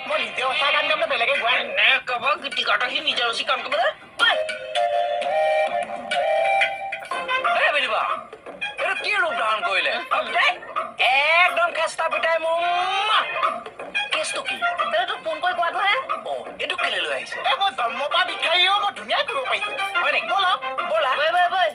মই নিজে সঁচা কাম দিম বেলেগে গোৱা নে কব গীতি কটাহি নিজৰ ৰচি কাম কৰিবলৈ এইটো কি ৰূপ ধাৰণ কৰিলে একদম খেষ্টা পিটাই কেছটো কি তোক ফোন কৰি কোৱাটোহে এইটো কেলে লৈ আহিছে মই জন্মৰ পৰা ভিক্ষাৰীও মই ধুনীয়া কৰিব পাৰিছো হয় নেকি ব'লা ব'লা বৈ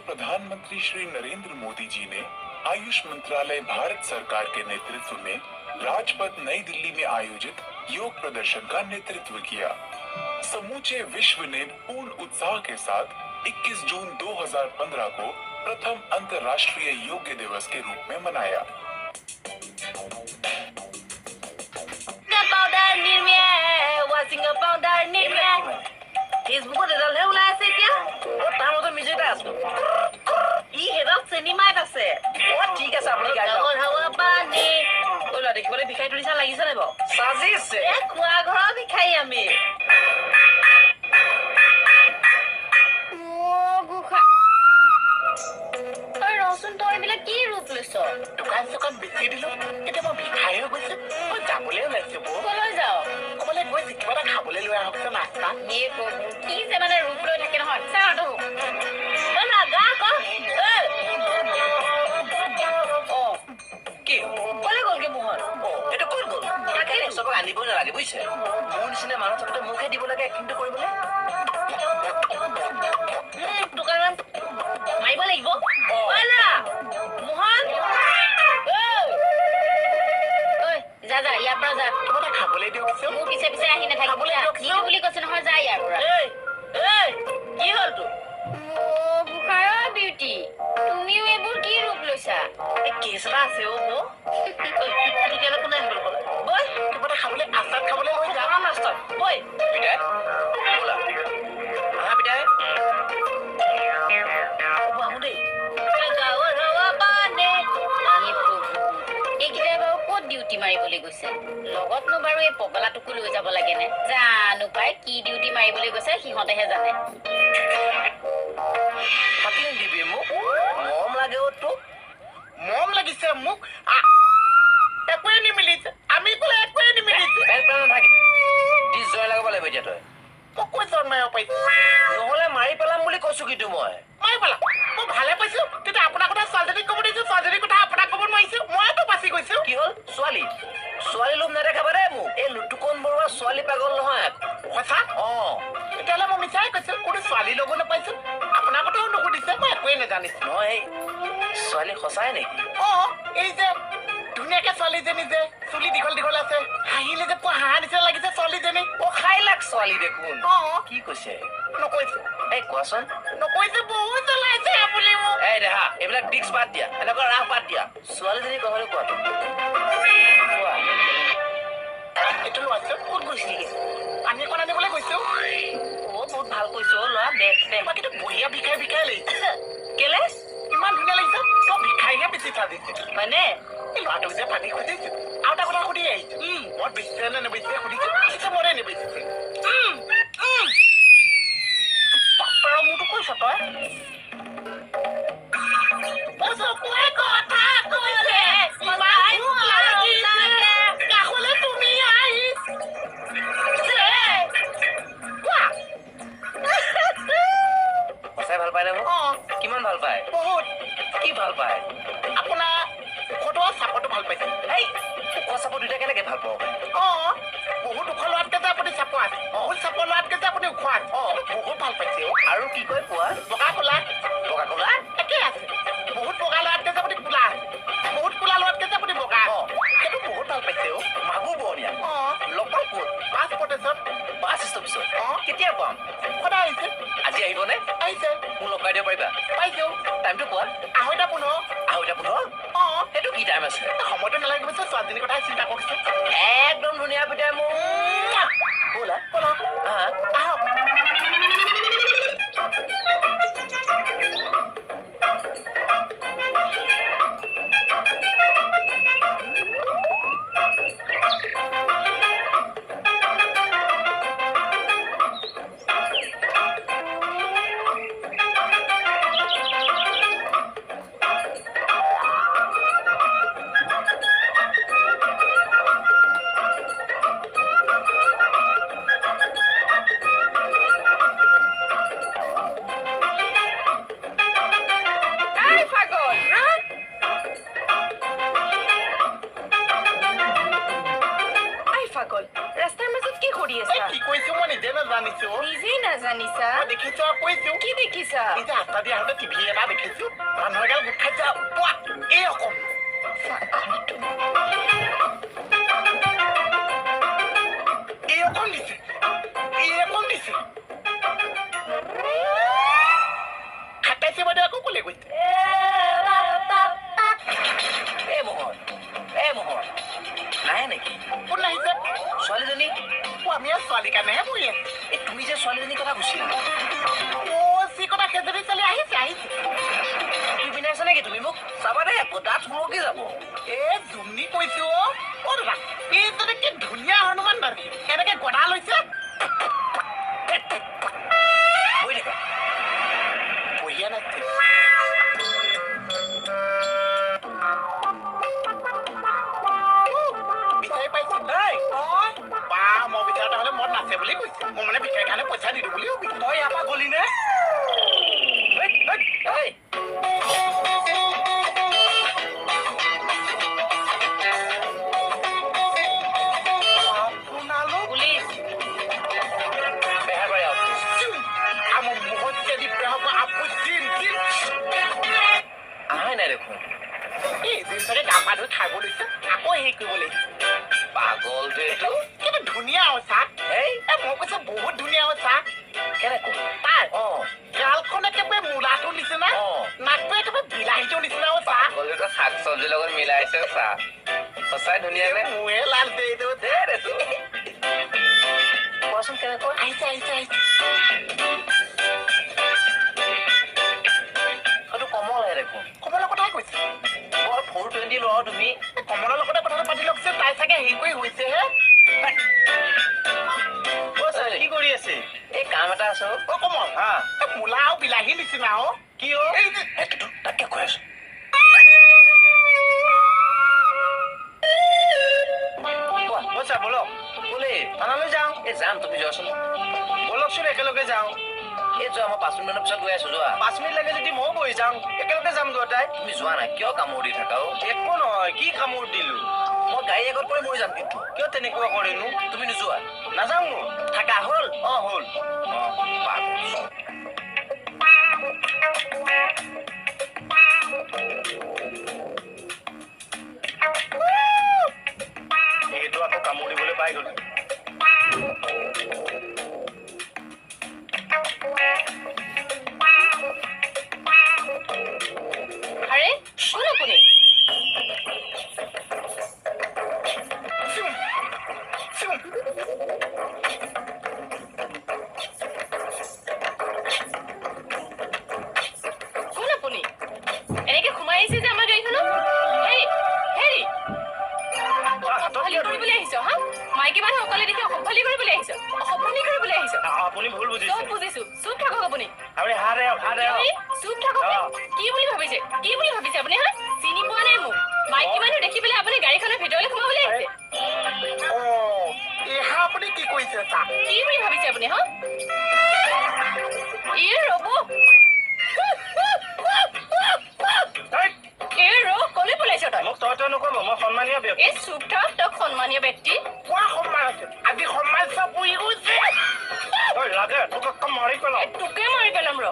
प्रधानमंत्री श्री नरेंद्र मोदी जी ने आयुष मंत्रालय भारत सरकार के नेतृत्व में राजपथ नई दिल्ली में आयोजित योग प्रदर्शन का नेतृत्व किया। समूचे विश्व ने पूर्ण उत्साह के साथ 21 जून 2015 को प्रथम अंतर्राष्ट्रीय योग दिवस के रूप में मनाया। फेसबुकত এডালহে ওলাই আছে এতিয়া তাৰ মতে মিজেটা আছো ই হেডাল চিনেমাত আছে ঠিক আছে আপুনি গাই যাওক হাৱা পানী ওলা দেখিবলৈ ভিখাৰী তুলিছা লাগিছে নাই বাৰু সাজিছে খোৱা ঘৰৰ ভিখাৰী আমি ৰচোন তই এইবিলাক কি ৰূপ লৈছ দোকান চোকান বেছি দিলো এতিয়া মই ভিখাৰী হৈ গৈছো মই যাবলৈ ওলাইছো কলৈ যাওঁ ক'বলৈ গৈছে কিবা এটা খাবলৈ লৈ আহকচোন নাস্তা দিয়ে কি যে মানে ৰূপ লৈ থাকে নহয় চাওঁতো কি ক'লে গ'লগে মোহন এইটো ক'ত গ'ল তাকে চবক আনিবই নালাগে বুজিছে মোৰ নিচিনা মানুহ থাকোঁতে মোকহে দিব লাগে এক্টিংটো কৰিবলৈ দোকানত মাৰিব লাগিব মোহন যা যা ইয়াৰ পৰা যা কিবা এটা খাবলৈ দিয়কচোন মোৰ পিছে পিছে আহি নাথাকিবলৈ নিদো বুলি কৈছে নহয় যা ইয়াৰ পৰা কি হ'ল তোৰ বুখাৰৰ বিউটি তুমিও এইবোৰ কি ৰূপ লৈছা এই কেছ এটা আছে মোৰ তেতিয়ালৈ কোনে আহিব বৈ কিবা এটা খাবলৈ আচাৰ খাবলৈ লৈ যাম নাস্তা বৈ পিতাই ব'লা আহা পিতাই আহো দেই গাঁৱৰ হাৱা পানে এইকেইটাই বাৰু ক'ত ডিউটি মাৰিবলৈ গৈছে লগতনো বাৰু এই পগলাটোকো লৈ যাব লাগে নে জানো পাই কি ডিউটি মাৰিবলৈ গৈছে সিহঁতেহে জানে পাতি নিদিবি মোক মৰম লাগে তোক মৰম লাগিছে মোক একোৱে নিমিলিছে আমি ক'লে একোৱে নিমিলিছে নাথাকি ডিছ জয় লগাব লাগিব এতিয়া তই মই কৈ জন্মাব পাৰিছো নহ'লে মাৰি পেলাম বুলি কৈছো কিন্তু মই মাৰি পেলাম মই ভালে পাইছো তেতিয়া আপোনাৰ কথা ছোৱালীজনীক ক'ব দিছো ছোৱালীজনীৰ কথা আপোনাক ক'ব নোৱাৰিছো মইতো বাচি গৈছো কি হ'ল ছোৱালী লোভ নেদেখাবা দেই মোক এই লুটুকন বৰুৱা ছোৱালী পাগল নহয় সঁচা তেতিয়াহ'লে মই মিছাই কৈছো কোনো ছোৱালী ল'ব নাপাইছো আপোনাৰ কথাও নুসুধিছে মই একোৱেই নাজানিছো নহয় ছোৱালী সঁচাই নেকি এই যে ধুনীয়াকে ছোৱালীজনী যে চুলি দীঘল দীঘল আছে হাঁহিলে যে পোৱা হাঁহা নিচিনা লাগিছে ছোৱালীজনী খাই লাগ ছোৱালী দেখোন কি কৈছে নকৈছে এই কোৱাচোন নকৈছে বহুত জ্বলাইছে আপুনি মোক এই দেহা এইবিলাক ডিক্স বাদ দিয়া এনেকুৱা ৰাস বাদ দিয়া ছোৱালীজনী কথাটো কোৱাটো কোৱা এইটো লোৱাচোন ক'ত গৈছিলি পানী অকণ আনিবলৈ গৈছো বহুত ভাল কৈছো ল'ৰা দেখ মই কিন্তু বঢ়িয়া ভিখাই লাগিছে কেলে ইমান ধুনীয়া লাগিছে তই ভিখাইহে বেছি চাজিছে মানে এই ল'ৰাটোক যে পানী খুজিছো আৰু এটা কথা সুধি আহিছো মই বেছিছে নে নেবেছিছে সুধিছো মৰে নেবেছিছে মোৰতো কৈছ তই ভাল পায় নে মোক কিমান ভাল পায় বহুত কি ভাল পায় আপোনাৰ ওখটো চাপৰটো ভাল পাইছে এই ওখ চাপৰ দুইটা কেনেকে ভাল পাওঁ বহুত ওখ লোৱাতকে যে আপুনি চাপৰ আছে বহুত চাপৰ লোৱাতকে যে আপুনি ওখ আছে বহুত ভাল পাইছে আৰু কি কয় পোৱা বগা কোলা একে আছে বহুত বগা লোৱাতকে যে আপুনি কোলা আছে বহুত কোলা লোৱাতকে যে আপুনি বগা সেইটো বহুত ভাল পাইছে মাগুৰ বৰণীয়া লগ ক'ত বাছ ষ্টপেছত কেতিয়া পাম সদায় আহিছে আজি আহিবনে আহিছে মোক লগাই দিব পাৰিবা পাইছো টাইমটো কোৱা 2:30 সেইটো কি টাইম আছে সময়টো নালাগিব ছোৱালীজনীৰ কথা চিন্তা কৰিছো একদম নাজানিছো নিজেই নাজানিছা মই দেখিছো আৰু কৈছো কি দেখিছা এই যে ৰাস্তা দি আহোঁতে টিভি এটা দেখিছো মানুহ এগাল গোট খাইছে এই অকম এই অকম দিছে খাটাইছে বাইদেউ আকৌ ক'লে গৈছে নাহে নেকি কোন আহিছে ছোৱালীজনী আমি আৰু ছোৱালীৰ কাৰণেহে বহি আছো এই তুমি যে ছোৱালীজনীৰ কথা কৈছিলা যি কথা সেইজনী ছোৱালী আহিছে কি পিন্ধাইছা নেকি তুমি মোক চাবা দে দাঁত মৰকি যাব জুমনি কৈছো অ দাদা এইজনী কি ধুনীয়া হনুমান বাৰু এনেকে গদা লৈছে বহি থাকা বহিয়া নাছিল বিচাৰি পাইছো বা মই বিচাৰোঁতে হ'লে মন নাছে বুলি কৈছে মই মানে ভিক্ষাৰীৰ কাৰণে পইচা নিদো বুলি তই ইয়াৰ পৰা গলি নে পুলিচ বেহাৰবাৰী অফিচ আমার মুহূর্ত যদি বেহব আপু দিন আহাই নাই দেখোন এই দিন চাগে গা পা ধুই খাব লৈছে আকৌ হেৰি কৰিব লাগিছে পাগলটো এইটো কিন্তু ধুনীয়া আৰু চাহ এই মই কৈছো বহুত ধুনীয়া আৰু চাহ কেনেকৈ তাৰ অঁ গালখন একেবাৰে মূলাটোৰ নিচিনা নাকটো একেবাৰে বিলাহীটোৰ নিচিনা আৰু চাহ পাগলটো শাক চব্জিৰ লগত মিলাইছে চাহ সঁচাই ধুনীয়া নে মোহে লাল দেইটো কোৱাচোন কেনেকৈ আহিছে সেইটো কমলহে দেখোন কমলৰ কথাই কৈছে বৰ 420 লোৱা তুমি কমলৰ লগতে কথাটো পাতি লওকছে তাই চাগে হেৰি কৰি হৈছেহে কি কৰি আছে এই কাম এটা আছে অ কমল হা মূলা আৰু বিলাহী নিচিনা অ কি এই যে তাকে কৈ আছো ব'লচা ব'লক ব'লে থানালৈ যাওঁ এই যাম তুমি যোৱাচোন ব'লকচোন একেলগে যাওঁ এই যোৱা মই 5 মিনিটৰ পিছত গৈ আছো যোৱা 5 মিনিট লাগে যদি ময়ো গৈ যাওঁ একেলগে যাম দুয়োটাই তুমি যোৱা নাই কিয় কামোৰ দি থাকা একো নহয় কি কামোৰ দিলো মই গাড়ী আগত পৰি মৰি যাম কিন্তু কিয় তেনেকুৱা কৰিনো তুমি নোযোৱা নাযাওঁ মোৰ থাকা হ'ল হ'ল এইটো আকৌ কামোৰ দিবলৈ পাই গ'লো আৰে কোন আপুনি কোন আপুনি এনেকে সোমাই আহিছে যে আমাৰ গাড়ীখনত হেৰি হেৰি অসভ্যালি কৰিবলৈ আহিছ হা মাইকী মানুহ অকলে দেখি অসভ্যালি কৰিবলৈ আহিছ আপুনি ভুল চব বুজিছে বুজিছো চুপ থাকক আপুনি আপুনি চুপ থাকক কি বুলি ভাবিছে আপুনি হা চিনি পোৱা নাই মোক মাইকী মানুহ দেখি পেলাই আপুনি গাড়ীখনৰ ভিতৰলৈ সোমাবলৈ আহিছে অ এহা আপুনি কি কৰিছে চাহ কি বুলি ভাবিছে আপুনি হা এই ৰ'ব এই ৰ কলৈ পলাইছ তই মোক তই নকব মই সন্মানীয় ব্যক্তি এই চুপ থাক তই সন্মানীয় ব্যক্তি কোৱা সন্মান আছে আজি সন্মান চব বহি গৈছে লাগে তোক একদম মাৰি পেলাম তোকে মাৰি পেলাম ৰ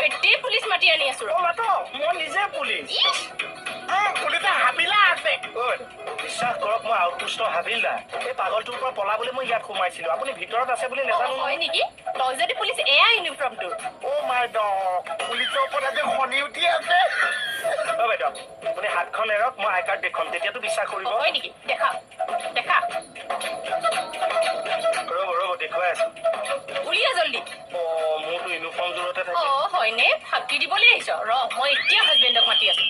এতিয়াই পুলিচ মাতি আনি আছো ৰ মই নিজে পুলিচ পুলিচে হাবিলা আছে বিশ্বাস কৰক মই আউটপোষ্ট হাবিলদাৰ এই পাগলটোৰ পৰা পলাবলৈ মই ইয়াত সোমাইছিলো আপুনি ভিতৰত আছে বুলি নাজানো হয় নেকি তই যদি পুলিচ এয়া ইউনিফৰ্ম তোৰ অ মাই ডগ পুলিচৰ ওপৰত আজি খনি উঠি আছে বাইদেউ আপুনি হাতখন এৰক মই আই কাৰ্ড দেখুৱাম তেতিয়াতো বিশ্বাস কৰিব হয় নেকি দেখা ৰ'ব দেখুৱাই আছো উলিয়া জল্দি মোৰতো ইউনিফৰ্ম জোৰতে থাকে হয়নে ফাঁকি দিবলৈ আহিছ ৰ মই এতিয়া হাজবেণ্ডক মাতি আছো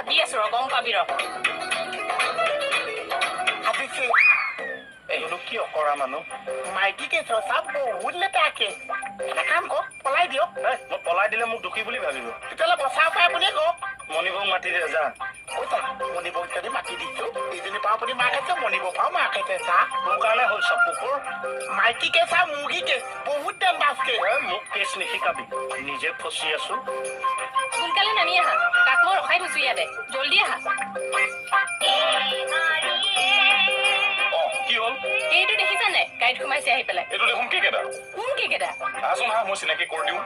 দি আছো ৰ গম পাবি ৰ ভাবিছে এইটো কি অকৰা মানুহ মাইকী কেছ চাপ বহুত লেতেৰা কেছ এটা কাম কওক পলাই দিয়ক মই পলাই দিলে মোক দুখী বুলি ভাবিব তেতিয়াহ'লে বচাব পাৰে আপুনি কওক মণিবৌক মাতি দে যা মণিবৌক যদি মাতি দিছো ইজনী পাওঁ আপুনি মাক আছে মণিবৌ পাওঁ মাক আছে চাহ মোৰ কাৰণে হ'ল চব কুকুৰ মাইকী কেছ আৰু মুৰ্গী কেছ বহুত ডেঞ্জাৰাছ কেছ মোক কেছ নিশিকাবি নিজে ফচি আছো সোনকালে নামি আহা তাক মই ৰখাই থৈছো ইয়াতে জল্দি আহা কি হ'ল এইটো দেখিছা নাই গাড়ীত সোমাইছে আহি পেলাই এইটো দেখোন কেক এটা কোন কেক এটা আচোন হা মই চিনাকি কৰি দিওঁ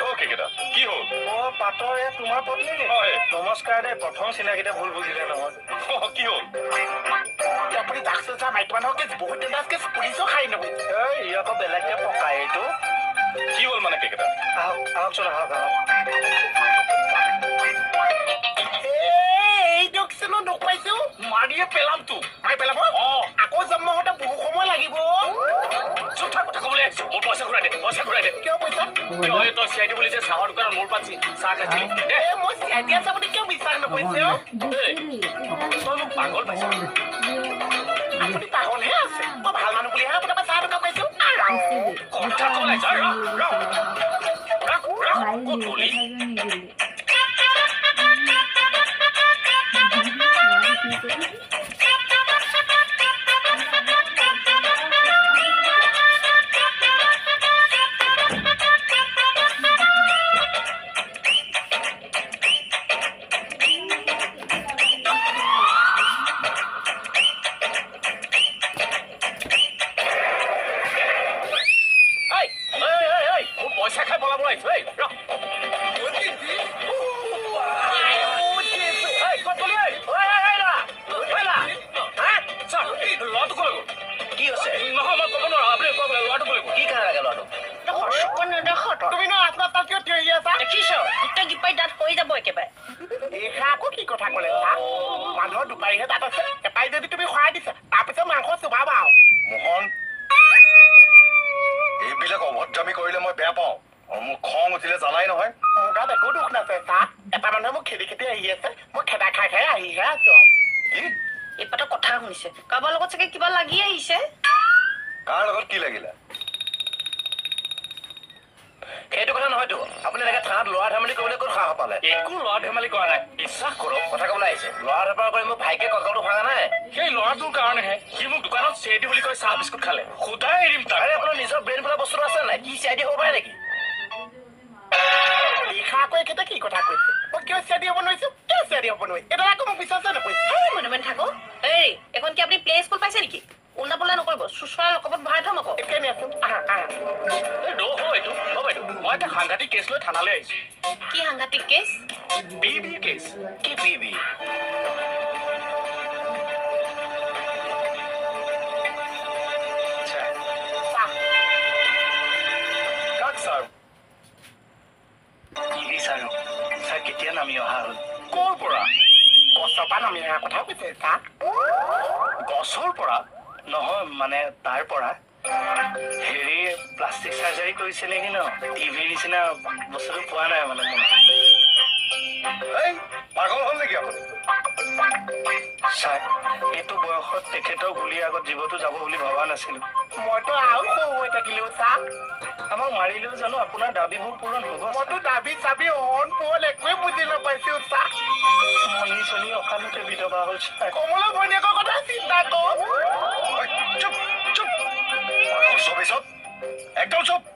অ' কেক এটা কি হ'ল অ' পাতৰ এয়া তোমাৰ পত্নী নি হয় নমস্কাৰ দেই প্ৰথম চিনাকিতে ভুল বুজিলে নহয় কি হ'ল আপুনি ডাকছে যা মাইকী মানুহকে বহুত ডেঞ্জাৰাছকে পুলিচো খাই নগৈ এই ই আকৌ বেলেগকে পকাই এইটো কি হ'ল মানে কেক এটা আহকচোন আহক এই দিয়কচোন দুখ পাইছো মাৰিয়ে পেলাম তো মাৰি পেলাব আকৌ জন্ম হওঁতে বহু সময় লাগিব চুপ থাক কথা ক'বলৈ আহিছো মোৰ পইচা ঘূৰাই দে কিয় পইচা তই চিআইডি বুলি যে চাহৰ দোকানত মোৰ পাতি চাহ খাইছিলি মই চিআইডি আছে বুলি কিয় বিশ্বাস নকৰিছে তই মোক পাগল পাইছ আপুনি পাগলহে আছে মই ভাল মানুহ বুলিহে আপোনাৰ পৰা চাহ দোকান পাইছো কথা ক'বলৈ পইচা খাই পলাব আহিছো কি হৈছে নহয় মই ক'ব নোৱাৰো আপুনি ল'ৰাটো কৰিব কি কাৰণে লাগে ল'ৰাটো তুমি ন আপোনাৰ তাত কিয় থিয় আছা দেখিছ গোটেই গিপাই দাঁত পৰি যাব একেবাৰে এইষা আকৌ কি কথা ক'লে মানুহৰ দুপাৰীহে তাত আছে এপাই যদি তুমি খৰাই দিছা তাৰপিছত মাংস চুবাবা মোহন এইবিলাক অভদ্ৰামি কৰিলে মই বেয়া পাওঁ আৰু মোৰ খং উঠিলে জানাই নহয় মোৰ গাত একো দুখ নাছে চাহ এটা মানুহে মোক খেদি খেদি আহি আছে মই খেদা খাই খাই আহিহে আছো কি এইপাতৰ কথা শুনিছে কাৰোবাৰ লগত চাগে কিবা লাগি আহিছে কাৰ লগত কি লাগিলে সেইটো কথা নহয়তো আপুনি এনেকে থানাত ল'ৰা ধেমালি কৰিবলৈ ক'ত সাহস পালে একো ল'ৰা ধেমালি কৰা নাই বিশ্বাস কৰক কথা ক'বলৈ আহিছে ল'ৰা ধেমালি কৰি মোক ভাইকে কঁকালটো ভাঙা নাই সেই ল'ৰাটোৰ কাৰণেহে সি মোক দোকানত চিআইডি বুলি কৈ চাহ বিস্কুট খালে সদায় এৰিম তাক আপোনাৰ নিজৰ ব্ৰেইন বোলা বস্তুটো আছে নাই কি চিআইডি হ'ব পাৰে নেকি এইষা আকৌ একেটা কি কথা কৈছে মই কিয় চিআইডি হ'ব নোৱাৰিছো কিয় চিআইডি হ'ব নোৱাৰি এটা আকৌ মোক বিশ্বাসে নকৰিছে মনে মনে থাকো এই এখন কি আপুনি প্লে স্কুল পাইছে নেকি উল্টা পুল্টা নকৰিব চুচৰা লকবত ভৰাই থম আকৌ একেনে আছো মই এটা সাংঘাতিক কেছ লৈ থানালৈ আহিছো কি সাংঘাতিক কেছ বিবি কেছ কি বিবি কাক ছাৰ ছাৰ কেতিয়া নামি অহা হ'ল ক'ৰ পৰা গছৰ পৰা নামি অহা কথা কৈছে চাহ গছৰ পৰা নহয় মানে তাৰ পৰা হেৰি প্লাষ্টিক চাৰ্জাৰী কৰিছে নেকি ন টিভিৰ নিচিনা বস্তুটো পোৱা নাই মানে এই পাগল হ'ল নেকি আপুনি ছাৰ এইটো বয়সত তেখেতৰ গুলীৰ আগত জীৱটো যাব বুলি ভবা নাছিলো মইতো আৰু সৰু হৈ থাকিলো চাহ আমাক মাৰিলেও জানো আপোনাৰ দাবীবোৰ পূৰণ হ'ব মইতো দাবী চাবি অন পোহল একোৱে বুজি নাপাইছো চাহ মনি চনি অকালতে বিধৱা হ'ল ছাৰ কমলা ভনীয়েকৰ কথা চিন্তা কৰ চুপ চুপ চুপ একদম চুপ